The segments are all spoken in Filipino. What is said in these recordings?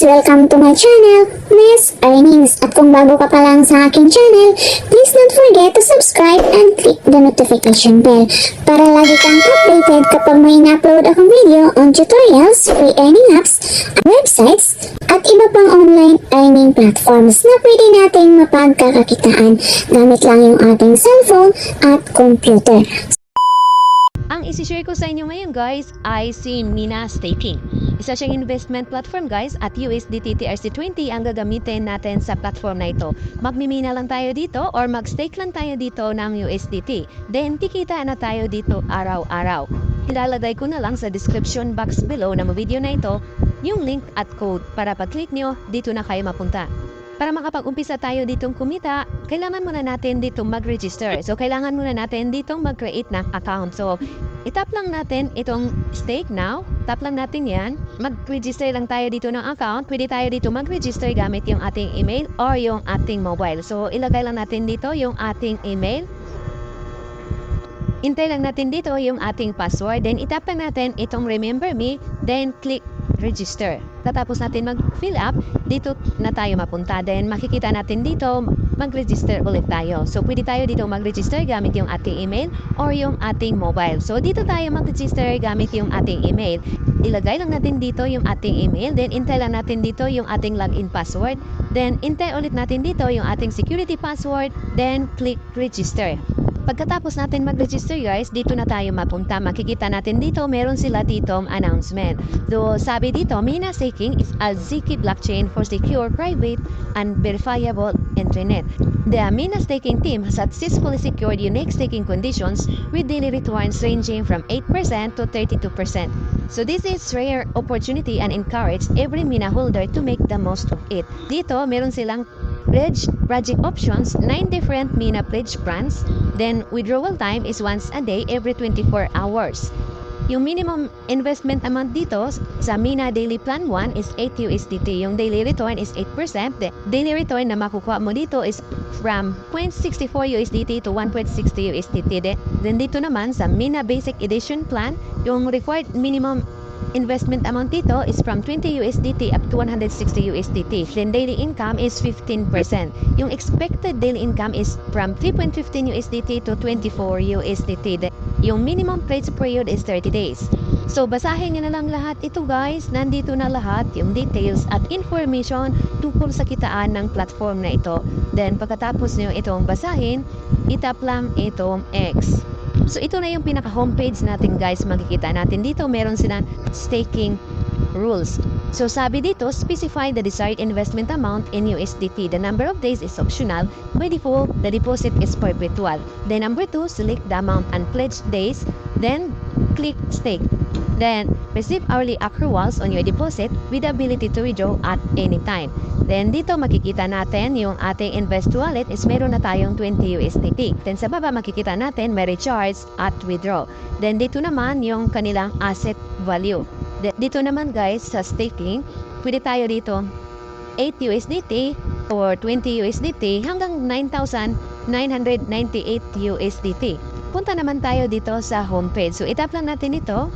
Welcome to my channel, Miss Earnings. At kung bago ka pa lang sa aking channel, please don't forget to subscribe and click the notification bell para lagi kang updated kapag may in-upload akong video on tutorials, free earning apps, websites, at iba pang online earning platforms na pwede nating mapagkakakitaan gamit lang yung ating cellphone at computer. Ang isi-share ko sa inyo ngayon guys ay si Mina Staking. Isa siyang investment platform guys at USDT TRC20 ang gagamitin natin sa platform na ito. Magmimina lang tayo dito or mag-stake lang tayo dito ng USDT. Then kikita na tayo dito araw-araw. Ilalagay ko na lang sa description box below ng video na ito yung link at code para pag-click nyo dito na kayo mapunta. Para makapag-umpisa tayo ditong kumita, kailangan muna natin ditong mag-register. So, kailangan muna natin ditong mag-create ng account. So, itap lang natin itong stake now. Tap lang natin yan. Mag-register lang tayo dito ng account. Pwede tayo dito mag-register gamit yung ating email or yung ating mobile. So, ilagay lang natin dito yung ating email. Hintay lang natin dito yung ating password. Then, itap lang natin itong remember me. Then, click register. Tatapos natin mag-fill up, dito na tayo mapunta. Then makikita natin dito, mag-register ulit tayo. So pwede tayo dito mag-register gamit yung ating email or yung ating mobile. So dito tayo mag-register gamit yung ating email. Ilagay lang natin dito yung ating email, then intay lang natin dito yung ating login password. Then intay ulit natin dito yung ating security password, then click register. Pagkatapos natin mag-register guys, dito na tayo mapunta. Makikita natin dito, meron sila ditong announcement. So, sabi dito, Mina Staking is a Zk blockchain for secure, private, and verifiable internet. The Mina Staking team has successfully secured unique staking conditions with daily returns ranging from 8% to 32%. So, this is rare opportunity and encourage every Mina holder to make the most of it. Dito, meron silang pledge project options, 9 different Mina pledge brands. Then withdrawal time is once a day every 24 hours. Yung minimum investment amount dito sa Mina Daily Plan 1 is 8 USDT. Yung daily return is 8%. The daily return na makukuha mo dito is from 0.64 USDT to 1.60 USDT. Then dito naman sa Mina Basic Edition Plan, yung required minimum investment amount dito is from 20 USDT up to 160 USDT. Then daily income is 15%. Yung expected daily income is from 3.15 USDT to 24 USDT. Yung minimum pledge period is 30 days. So basahin niyo na lang lahat ito guys. Nandito na lahat yung details at information tungkol sa kitaan ng platform na ito. Then pagkatapos niyo itong basahin, itap lang itong X. So ito na yung pinaka homepage natin guys. Makikita natin dito meron silang staking rules. So sabi dito, specify the desired investment amount in USDT. The number of days is optional. By default, the deposit is perpetual. Then number 2, select the amount and pledge days. Then click stake. Then receive hourly accruals on your deposit with the ability to withdraw at any time. Then dito makikita natin yung ating invest wallet is meron na tayong 20 USDT. Then sa baba makikita natin may recharge at withdraw. Then dito naman yung kanilang asset value. Dito naman guys sa staking, pwede tayo dito 8 USDT or 20 USDT hanggang 9,998 USDT. Punta naman tayo dito sa homepage. So itap lang natin ito.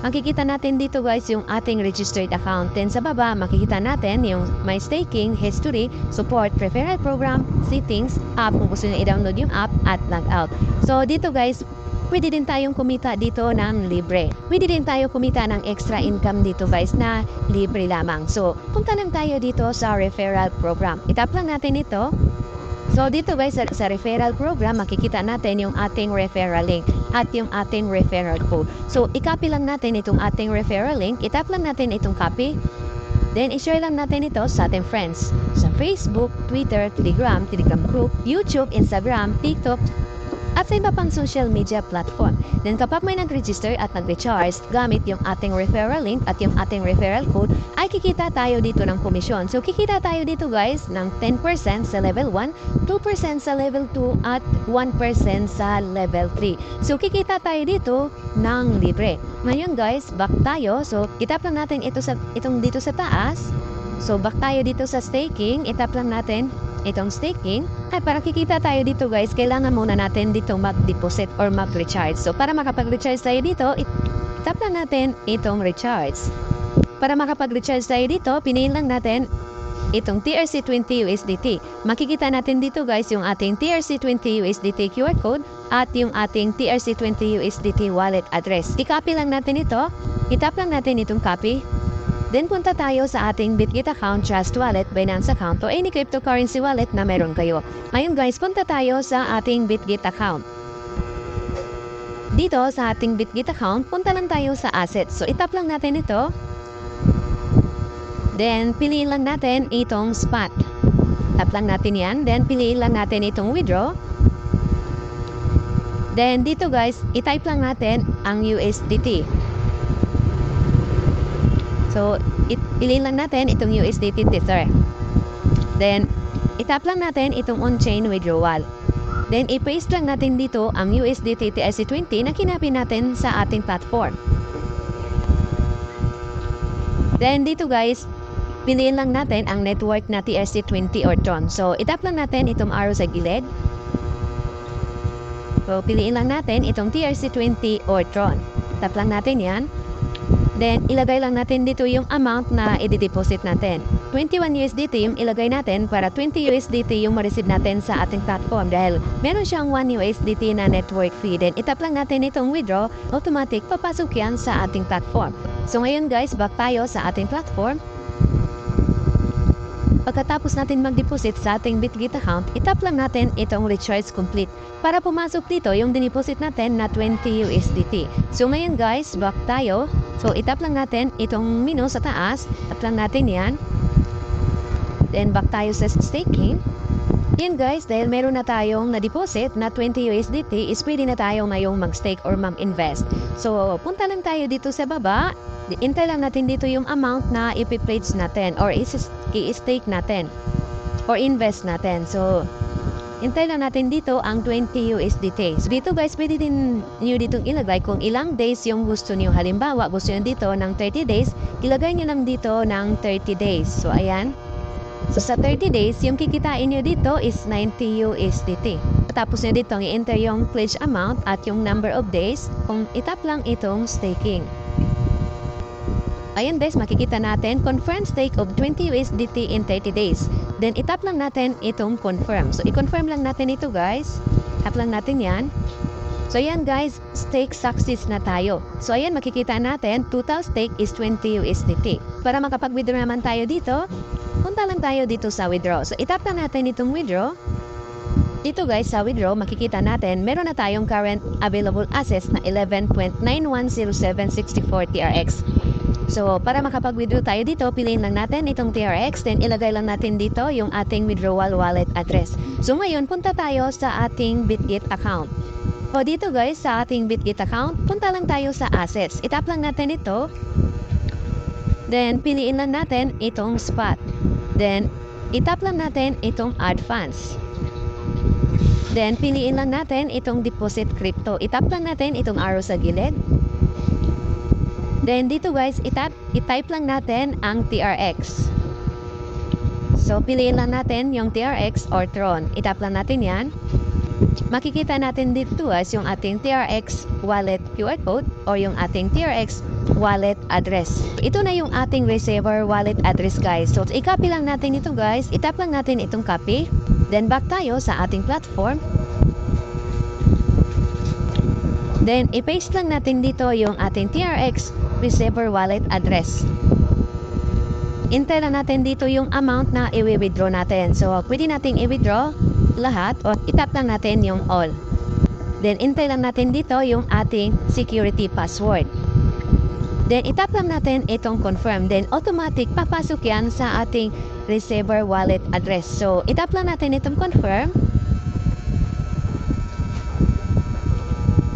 Makikita natin dito guys yung ating registered account. Then sa baba, makikita natin yung my staking, history, support, referral program, settings, app kung gusto nyo i-download yung app at logout. So dito guys, pwede din tayong kumita dito ng libre. Pwede din tayo kumita ng extra income dito guys na libre lamang. So punta lang tayo dito sa referral program. Itap lang natin ito. So dito guys sa referral program makikita natin yung ating referral link at yung ating referral code. So i-copy lang natin itong ating referral link, itap lang natin itong copy. Then i-share lang natin ito sa ating friends sa Facebook, Twitter, Telegram group, YouTube, Instagram, TikTok at sa iba pang social media platform. Then kapag may nag-register at nag-recharge gamit yung ating referral link at yung ating referral code, ay kikita tayo dito ng komisyon. So kikita tayo dito guys ng 10% sa level 1, 2% sa level 2 at 1% sa level 3. So kikita tayo dito ng libre. Ngayon guys, back tayo. So itap lang natin itong dito sa taas. So back tayo dito sa staking, itap lang natin itong staking. Ay para kikita tayo dito guys, kailangan muna natin dito mag-deposit or mag-recharge. So para makapag-recharge tayo dito, itap lang natin itong recharge. Para makapag-recharge tayo dito, piliin lang natin itong TRC20 USDT. Makikita natin dito guys yung ating TRC20 USDT QR code at yung ating TRC20 USDT wallet address. I-copy lang natin ito. I-tap lang natin itong copy. Then punta tayo sa ating Bitget account, Trust Wallet, Binance account o any cryptocurrency wallet na meron kayo. Ngayon guys, punta tayo sa ating Bitget account. Dito sa ating Bitget account, punta lang tayo sa assets. So itap lang natin ito. Then, piliin lang natin itong spot. Tap lang natin yan. Then, piliin lang natin itong withdraw. Then, dito guys, i-type lang natin ang USDT. So, piliin lang natin itong USDT Tether. Then, itap lang natin itong on-chain withdrawal. Then, i-paste lang natin dito ang USDT TRC20 na kinapin natin sa ating platform. Then, dito guys, piliin lang natin ang network na TRC20 or Tron. So, itap lang natin itong arrow sa gilid. So, piliin lang natin itong TRC20 or Tron. Tap lang natin yan. Then, ilagay lang natin dito yung amount na i-deposit natin. 21 USDT yung ilagay natin para 20 USDT yung ma-receive natin sa ating platform dahil meron siyang 1 USDT na network fee. Then, itap lang natin itong withdraw, automatic papasok yan sa ating platform. So, ngayon guys, back tayo sa ating platform. Pagkatapos natin mag-deposit sa ating Bitget account, itap lang natin itong recharge complete para pumasok dito yung dineposit natin na 20 USDT. So ngayon guys, back tayo. So itap lang natin itong menu sa taas, tap lang natin yan. Then back tayo sa staking. Yan guys, dahil meron na tayong na-deposit na 20 USDT, is pwede na tayong ngayong mag-stake or mag-invest. So punta lang tayo dito sa baba. Hintay lang natin dito yung amount na ipipledge natin or i-stake natin or invest natin. So, hintay lang natin dito ang 20 USDT. So, dito guys, pwede din nyo ditong ilagay kung ilang days yung gusto nyo. Halimbawa, gusto nyo dito ng 30 days, ilagay nyo lang dito ng 30 days. So, ayan. So, sa 30 days, yung kikitain nyo dito is 90 USDT. Tapos nyo dito i-enter yung pledge amount at yung number of days kung itap lang itong staking. Ayan guys, makikita natin, confirm stake of 20 USDT in 30 days. Then, itap lang natin itong confirm. So, i-confirm lang natin ito guys. Tap lang natin yan. So, ayan guys, stake success na tayo. So, ayan, makikita natin, total stake is 20 USDT. Para makapag-withdraw naman tayo dito, punta lang tayo dito sa withdraw. So, itap lang natin itong withdraw. Dito guys, sa withdraw, makikita natin, meron na tayong current available assets na 11.910764 TRX. So, para makapag-withdraw tayo dito, piliin lang natin itong TRX, then ilagay lang natin dito yung ating withdrawal wallet address. So, ngayon, punta tayo sa ating Bitget account. O, dito guys, sa ating Bitget account, punta lang tayo sa assets. Itap lang natin ito. Then, piliin lang natin itong spot. Then, itap lang natin itong add funds. Then, piliin lang natin itong deposit crypto. Itap lang natin itong arrow sa gilid. Then, dito guys, i-type lang natin ang TRX. So, piliin lang natin yung TRX or Tron. Itap lang natin yan. Makikita natin dito guys yung ating TRX wallet QR code or yung ating TRX wallet address. Ito na yung ating receiver wallet address guys. So, i-copy lang natin ito guys. Itap lang natin itong copy. Then, back tayo sa ating platform. Then, i-paste lang natin dito yung ating TRX receiver wallet address. Hintay lang natin dito yung amount na i-withdraw natin. So, pwede nating i-withdraw lahat o itap lang natin yung all. Then, hintay lang natin dito yung ating security password. Then, itap lang natin itong confirm. Then, automatic papasok yan sa ating receiver wallet address. So, itap lang natin itong confirm.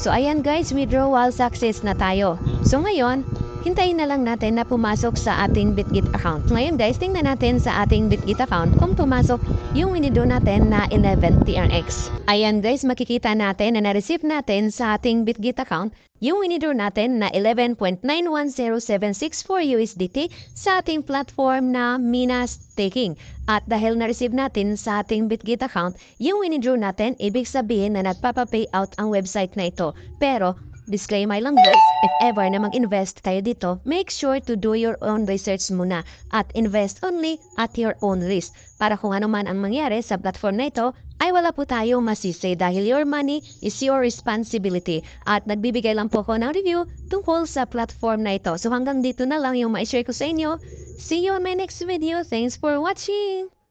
So, ayan guys, withdrawal success na tayo. So, ngayon, hintayin na lang natin na pumasok sa ating Bitget account. Ngayon guys, tingnan natin sa ating Bitget account kung pumasok yung winidraw natin na 11 TRX. Ayan guys, makikita natin na na-receive natin sa ating Bitget account yung winidraw natin na 11.910764 USDT sa ating platform na Mina Staking. At dahil na-receive natin sa ating Bitget account yung winidraw natin, ibig sabihin na nagpapa-payout ang website na ito. Pero Disclaimer lang guys, if ever na mag-invest kayo dito, make sure to do your own research muna at invest only at your own risk. Para kung ano man ang mangyari sa platform na ito, ay wala po tayong masisi dahil your money is your responsibility. At nagbibigay lang po ko ng review tungkol sa platform na ito. So hanggang dito na lang yung ma-share ko sa inyo. See you on my next video. Thanks for watching!